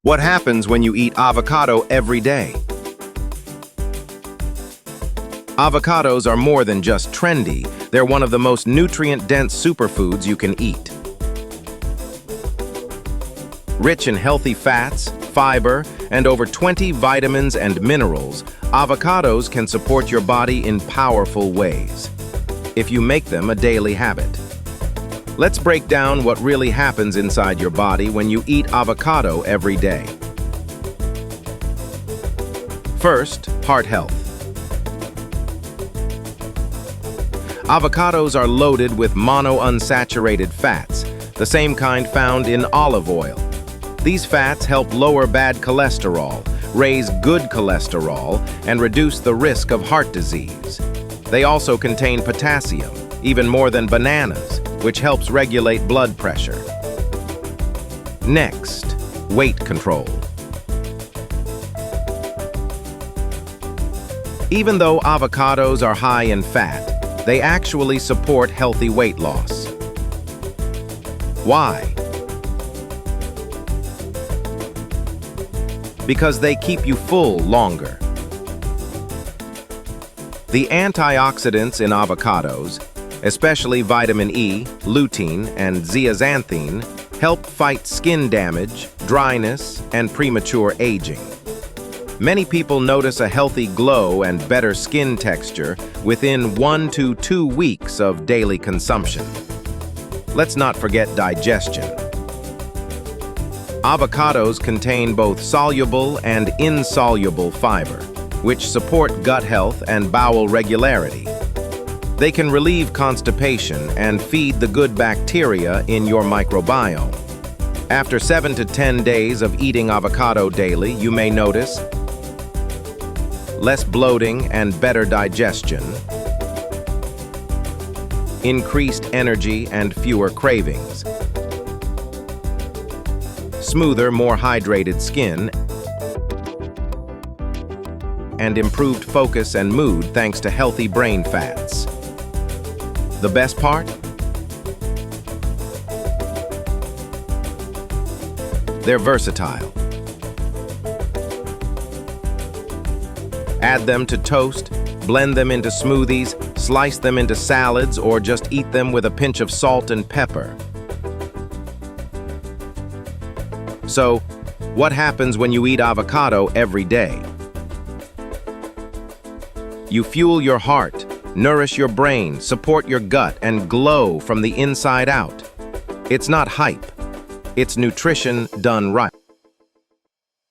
What happens when you eat avocado every day? Avocados are more than just trendy. They're one of the most nutrient-dense superfoods you can eat. Rich in healthy fats, fiber, and over 20 vitamins and minerals, avocados can support your body in powerful ways, if you make them a daily habit. Let's break down what really happens inside your body when you eat avocado every day. First, heart health. Avocados are loaded with monounsaturated fats, the same kind found in olive oil. These fats help lower bad cholesterol, raise good cholesterol, and reduce the risk of heart disease. They also contain potassium, even more than bananas, which helps regulate blood pressure. Next, weight control. Even though avocados are high in fat, they actually support healthy weight loss. Why? Because they keep you full longer. The antioxidants in avocados, especially vitamin E, lutein, and zeaxanthin, help fight skin damage, dryness, and premature aging. Many people notice a healthy glow and better skin texture within 1 to 2 weeks of daily consumption. Let's not forget digestion. Avocados contain both soluble and insoluble fiber, which support gut health and bowel regularity. They can relieve constipation and feed the good bacteria in your microbiome. After 7 to 10 days of eating avocado daily, you may notice less bloating and better digestion, increased energy and fewer cravings, smoother, more hydrated skin, and improved focus and mood thanks to healthy brain fats. The best part? They're versatile. Add them to toast, blend them into smoothies, slice them into salads, or just eat them with a pinch of salt and pepper. So, what happens when you eat avocado every day? You fuel your heart, nourish your brain, support your gut, and glow from the inside out. It's not hype. It's nutrition done right.